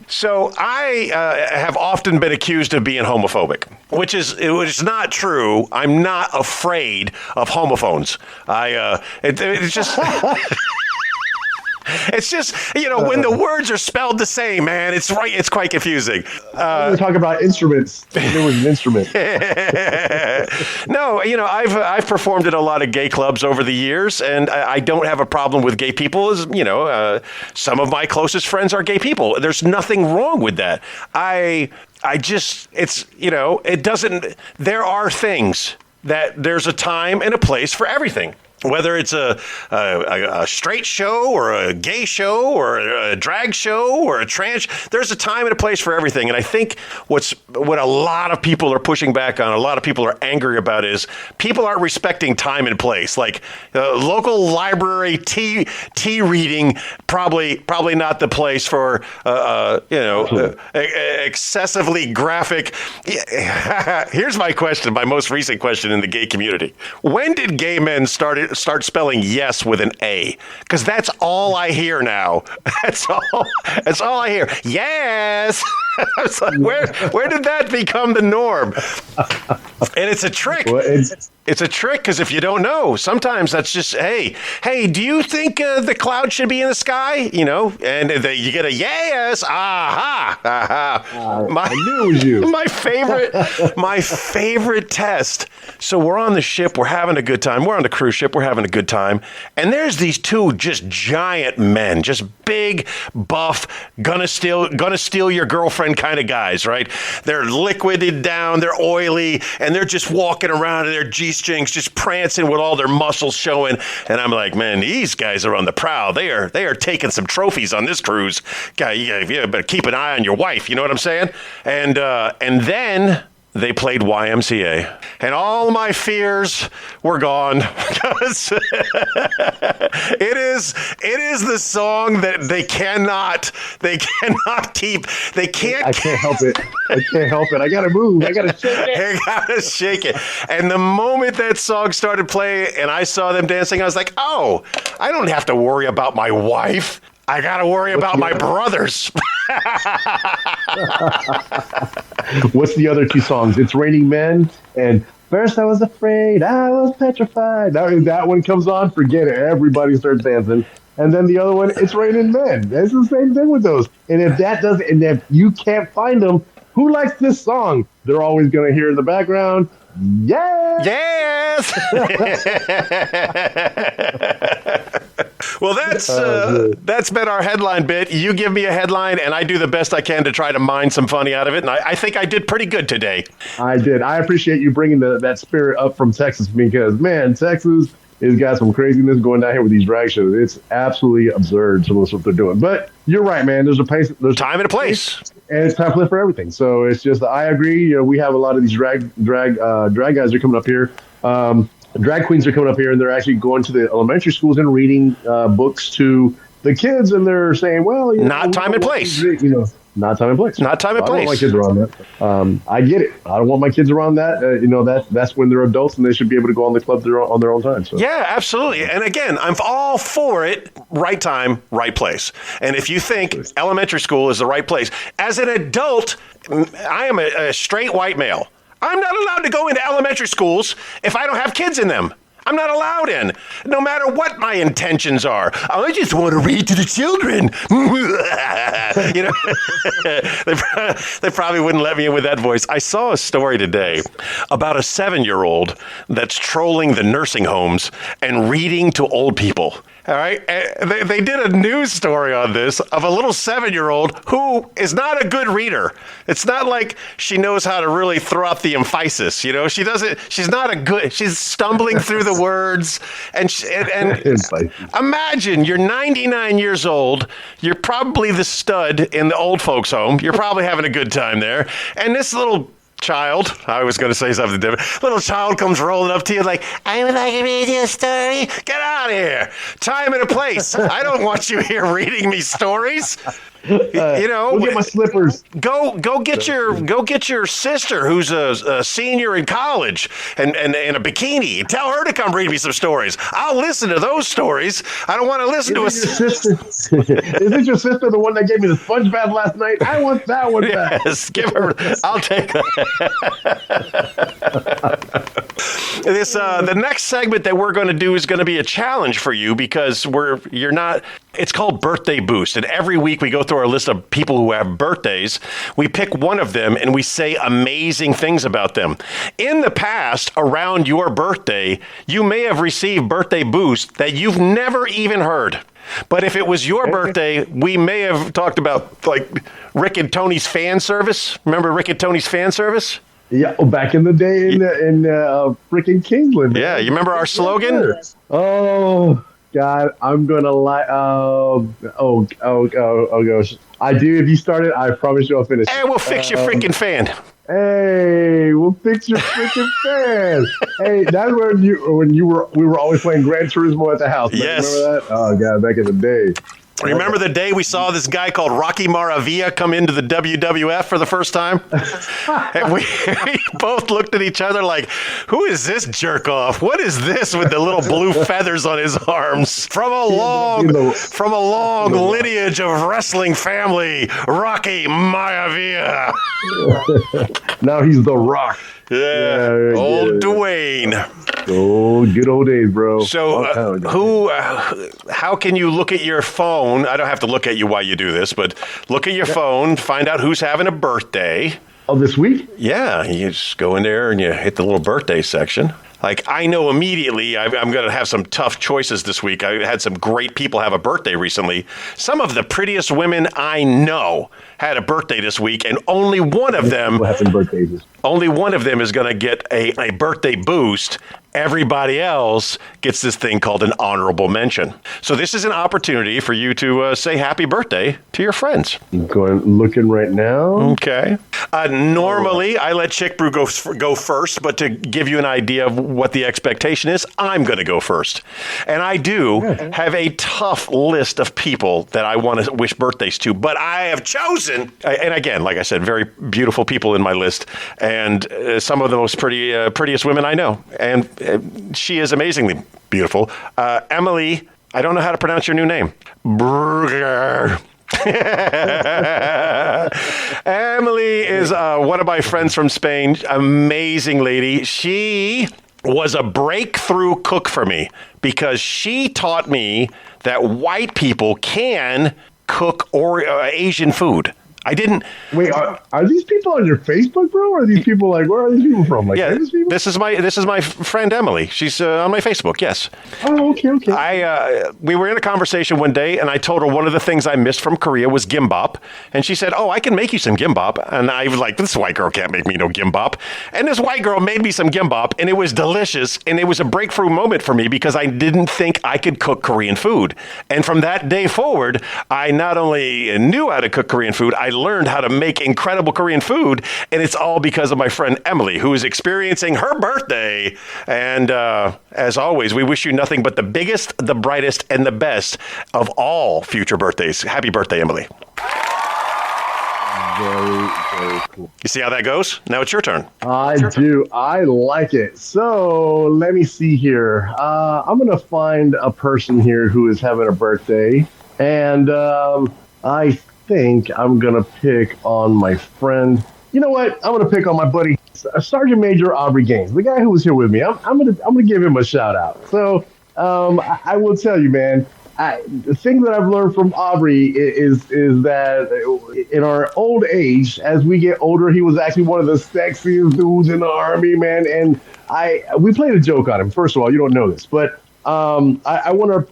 So I have often been accused of being homophobic, which is not true. I'm not afraid of homophones. It's just. It's just, when the words are spelled the same, man, it's quite confusing. We talk about instruments. There was an instrument. No, I've performed at a lot of gay clubs over the years, and I don't have a problem with gay people. As some of my closest friends are gay people. There's nothing wrong with that. It doesn't. There are things that there's a time and a place for everything. Whether it's a straight show or a gay show or a drag show or a trans, there's a time and a place for everything. And I think what a lot of people are pushing back on, a lot of people are angry about, is people aren't respecting time and place. Like local library tea reading, probably not the place for excessively graphic. Here's my question, my most recent question in the gay community: when did gay men start spelling yes with an A? Because that's all I hear now. That's all I hear. Yes. I was like, where did that become the norm? And it's a trick. Well, it's a trick because if you don't know, sometimes that's just, hey, do you think the cloud should be in the sky? And you get a yes. Aha. I knew it was you. My favorite test. So we're on the ship. We're having a good time. We're on the cruise ship. We're having a good time. And there's these two just giant men, just big, buff, gonna steal your girlfriend kind of guys, right? They're liquided down, they're oily, and they're just walking around in their G-strings, just prancing with all their muscles showing. And I'm like, man, these guys are on the prowl. They are taking some trophies on this cruise. Guy, you better keep an eye on your wife. You know what I'm saying? And then they played YMCA, and all my fears were gone because it is the song that they cannot keep. They can't. I can't help it. I gotta move. I gotta shake it. I gotta shake it. And the moment that song started playing, and I saw them dancing, I was like, oh, I don't have to worry about my wife. I gotta worry about my brothers. What's the other two songs? It's Raining Men and First I Was Afraid, I Was Petrified. That one comes on, forget it. Everybody starts dancing. And then the other one, It's Raining Men. It's the same thing with those. And if you can't find them, who likes this song? They're always going to hear in the background, yes! Well, that's been our headline bit. You give me a headline, and I do the best I can to try to mine some funny out of it. And I think I did pretty good today. I did. I appreciate you bringing that spirit up from Texas because, man, Texas has got some craziness going down here with these drag shows. It's absolutely absurd, some of the stuff they're doing. But you're right, man. There's a time and a place. And it's time for everything. So it's just, I agree. We have a lot of these drag guys are coming up here. Drag queens are coming up here, and they're actually going to the elementary schools and reading books to the kids, and they're saying, well, not time and place. Not time and place. Not time and I don't want place. my kids around that. I get it. I don't want my kids around that. That's when they're adults, and they should be able to go on the club on their own time. So. Yeah, absolutely. And again, I'm all for it. Right time, right place. And if you think elementary school is the right place, as an adult, I am a straight white male. I'm not allowed to go into elementary schools if I don't have kids in them. I'm not allowed in, no matter what my intentions are. I just want to read to the children. You know, they probably wouldn't let me in with that voice. I saw a story today about a 7-year-old that's trolling the nursing homes and reading to old people. All right. They did a news story on this of a little 7-year-old who is not a good reader. It's not like she knows how to really throw out the emphasis. You know, she's not a good, she's stumbling through the words. And imagine you're 99 years old. You're probably the stud in the old folks home. You're probably having a good time there. And this little child, I was going to say something different. Little child comes rolling up to you like, I would like to read you a story. Get out of here. Time and a place. I don't want you here reading me stories. You know, we'll get my slippers. Go get your sister who's a senior in college and a bikini. Tell her to come read me some stories. I'll listen to those stories. I don't want to listen to a sister. Is it your sister, the one that gave me the sponge bath last night? I want that one back. Yes, give her. I'll take that. The next segment that we're going to do is going to be a challenge for you because you're not. It's called Birthday Boost, and every week we go through our list of people who have birthdays. We pick one of them and we say amazing things about them. In the past, around your birthday, you may have received Birthday Boost that you've never even heard. But if it was your birthday, we may have talked about like Rick and Tony's fan service. Remember Rick and Tony's fan service? Yeah, back in the day in freaking Kingsland. Yeah, you remember our slogan? Oh God, I'm gonna lie. Oh gosh, I do. If you start it, I promise you I'll finish. Hey, we'll fix your freaking fan. Hey, we'll fix your freaking fan. Hey, that's when we were always playing Gran Turismo at the house. Yes. Remember that? Oh God, back in the day. Remember the day we saw this guy called Rocky Maravilla come into the WWF for the first time? And we both looked at each other like, who is this jerk off? What is this with the little blue feathers on his arms? From a long lineage of wrestling family, Rocky Maravilla. Now he's The Rock. Yeah, old Dwayne. Oh, good old days, bro. So, how can you look at your phone? I don't have to look at you while you do this, but look at your phone, find out who's having a birthday. Oh, this week? Yeah, you just go in there and you hit the little birthday section. Like, I know immediately I'm going to have some tough choices this week. I had some great people have a birthday recently. Some of the prettiest women I know had a birthday this week, and only one of them is going to get a birthday boost. Everybody else gets this thing called an honorable mention. So this is an opportunity for you to say happy birthday to your friends. Looking right now. Okay. Normally, I let ChickBrew go first, but to give you an idea of what the expectation is, I'm going to go first. And I do have a tough list of people that I want to wish birthdays to, but I have chosen, and again, like I said, very beautiful people in my list, and some of the most prettiest women I know. And she is amazingly beautiful. Emily, I don't know how to pronounce your new name. Brugger. Emily is one of my friends from Spain. Amazing lady. She was a breakthrough cook for me because she taught me that white people can cook Asian food. I didn't. Wait, are these people on your Facebook, bro? Or are these people like, where are these people from? Like, yeah, this is my friend Emily. She's on my Facebook. Yes. Oh, okay. We were in a conversation one day, and I told her one of the things I missed from Korea was gimbap, and she said, "Oh, I can make you some gimbap." And I was like, "This white girl can't make me no gimbap." And this white girl made me some gimbap, and it was delicious, and it was a breakthrough moment for me because I didn't think I could cook Korean food. And from that day forward, I not only knew how to cook Korean food, I learned how to make incredible Korean food, and it's all because of my friend Emily, who is experiencing her birthday. And as always, we wish you nothing but the biggest, the brightest, and the best of all future birthdays. Happy birthday, Emily. Very, very cool. You see how that goes? Now it's your turn. I do. I like it. So let me see here. I'm going to find a person here who is having a birthday, and I think I'm going to pick on my friend you know what? I'm going to pick on my buddy, Sergeant Major Aubrey Gaines, the guy who was here with me. I'm gonna give him a shout out. So I will tell you, man. The thing that I've learned from Aubrey is that in our old age, as we get older, he was actually one of the sexiest dudes in the Army, man. And we played a joke on him. First of all, you don't know this, but I want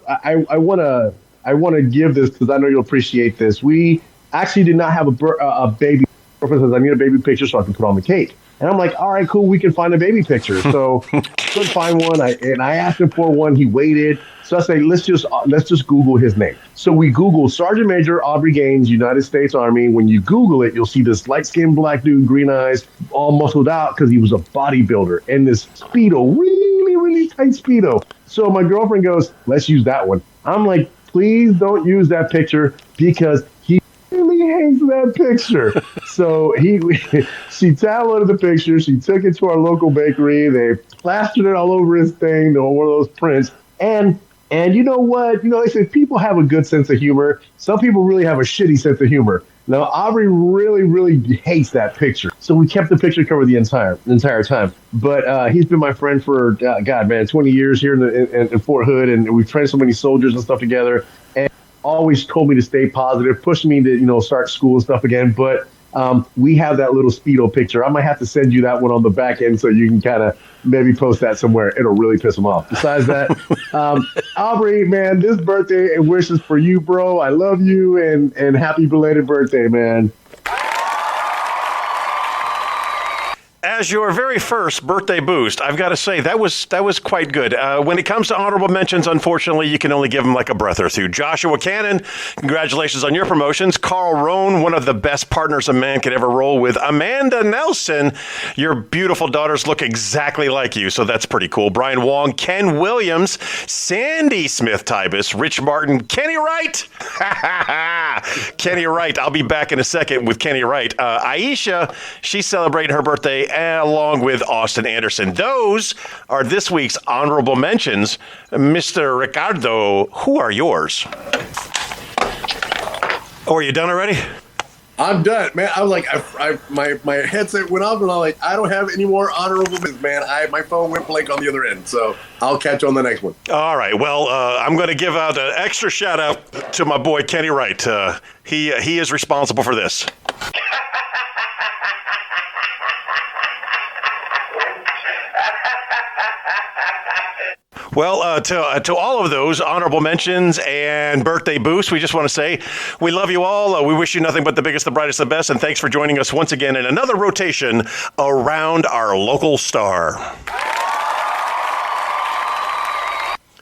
to give this because I know you'll appreciate this. We actually did not have a baby. Girlfriend says, I need a baby picture so I can put on the cake. And I'm like, all right, cool, we can find a baby picture. So couldn't find one. I asked him for one. He waited. So I say, let's just Google his name. So we Google Sergeant Major Aubrey Gaines, United States Army. When you Google it, you'll see this light-skinned black dude, green eyes, all muscled out because he was a bodybuilder, and this Speedo, really, really tight Speedo. So my girlfriend goes, let's use that one. I'm like, please don't use that picture because he really hates that picture. So she downloaded the picture. She took it to our local bakery. They plastered it all over his thing, one of those prints. And you know what? They say people have a good sense of humor. Some people really have a shitty sense of humor. Now, Aubrey really, really hates that picture. So we kept the picture cover the entire time. But he's been my friend for, 20 years here in Fort Hood. And we've trained so many soldiers and stuff together. And always told me to stay positive, pushed me to, start school and stuff again. But we have that little Speedo picture. I might have to send you that one on the back end so you can kind of maybe post that somewhere. It'll really piss him off. Besides that, Aubrey, man, this birthday and wishes for you, bro. I love you and happy belated birthday, man. As your very first birthday boost, I've got to say that was quite good. When it comes to honorable mentions, unfortunately, you can only give them like a breath or two. Joshua Cannon, congratulations on your promotions. Carl Rohn, one of the best partners a man could ever roll with. Amanda Nelson, your beautiful daughters look exactly like you, so that's pretty cool. Brian Wong, Ken Williams, Sandy Smith-Tybus, Rich Martin, Kenny Wright. Kenny Wright. I'll be back in a second with Kenny Wright. Aisha, she's celebrating her birthday along with Austin Anderson. Those are this week's honorable mentions. Mr. Ricardo, who are yours? Oh, are you done already? I'm done, man. I was like, my headset went off, and I'm like, I don't have any more honorable mentions, man. My phone went blank on the other end, so I'll catch you on the next one. All right. Well, I'm going to give out an extra shout out to my boy Kenny Wright. He is responsible for this. Well, to all of those honorable mentions and birthday boosts, we just want to say we love you all. We wish you nothing but the biggest, the brightest, the best, and thanks for joining us once again in another rotation around our local star.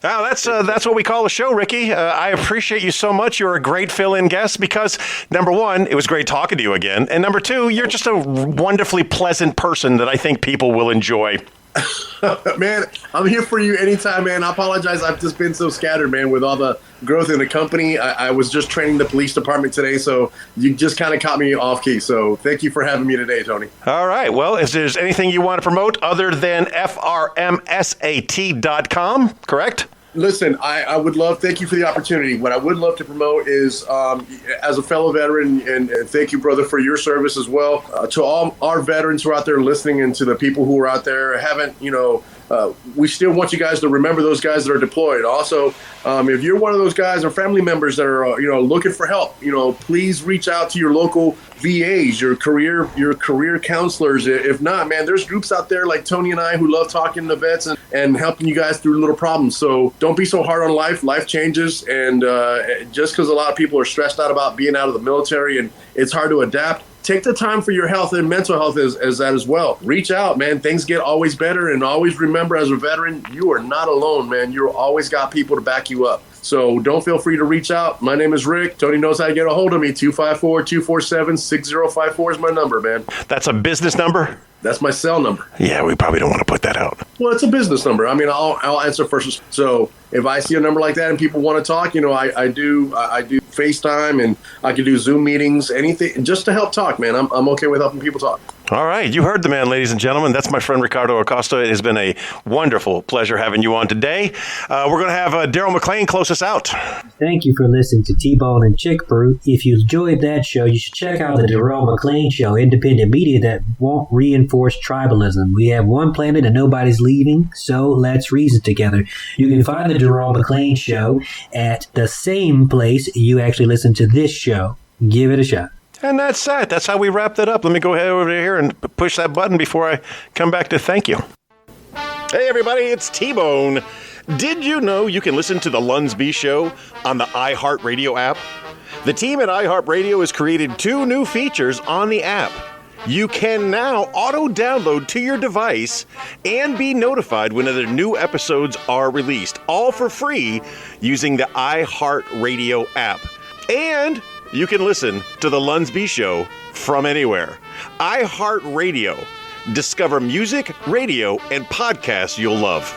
Now, that's what we call a show, Ricky. I appreciate you so much. You're a great fill-in guest because, number one, it was great talking to you again. And number two, you're just a wonderfully pleasant person that I think people will enjoy. Man, I'm here for you anytime, man. I apologize. I've just been so scattered, man, with all the growth in the company. I was just training the police department today, so you just kind of caught me off key. So thank you for having me today, Tony. All right. Well, if there's anything you want to promote other than frmsat.com, correct? Listen, I would love, thank you for the opportunity. What I would love to promote is, as a fellow veteran, and thank you, brother, for your service as well, to all our veterans who are out there listening and to the people who are out there haven't, we still want you guys to remember those guys that are deployed. Also, if you're one of those guys or family members that are, looking for help, please reach out to your local VAs, your career counselors. If not, man, there's groups out there like Tony and I who love talking to vets and helping you guys through little problems. So don't be so hard on life. Life changes. And just because a lot of people are stressed out about being out of the military and it's hard to adapt, take the time for your health and mental health as that as well. Reach out, man. Things get always better. And always remember, as a veteran, you are not alone, man. You've always got people to back you up. So don't feel free to reach out. My name is Rick. Tony knows how to get a hold of me. 254-247-6054 is my number, man. That's a business number? That's my cell number. Yeah, we probably don't want to put that out. Well, it's a business number. I mean, I'll answer first. So if I see a number like that and people want to talk, I do FaceTime and I can do Zoom meetings, anything just to help talk, man. I'm okay with helping people talk. All right, you heard the man, ladies and gentlemen. That's my friend Ricardo Acosta. It has been a wonderful pleasure having you on today. We're going to have Daryl McLean close us out. Thank you for listening to T-Bone and ChickBrew. If you enjoyed that show, you should check out the Daryl McLean Show, independent media that won't reinforce tribalism. We have one planet and nobody's leaving, so let's reason together. You can find the Daryl McLean Show at the same place you actually listen to this show. Give it a shot. And that's that. That's how we wrap that up. Let me go ahead over here and push that button before I come back to thank you. Hey, everybody, it's T-Bone. Did you know you can listen to the Lunsby Show on the iHeartRadio app? The team at iHeartRadio has created 2 new features on the app. You can now auto-download to your device and be notified whenever new episodes are released, all for free using the iHeartRadio app. And you can listen to the Lunsby Show from anywhere. iHeartRadio. Discover music, radio, and podcasts you'll love.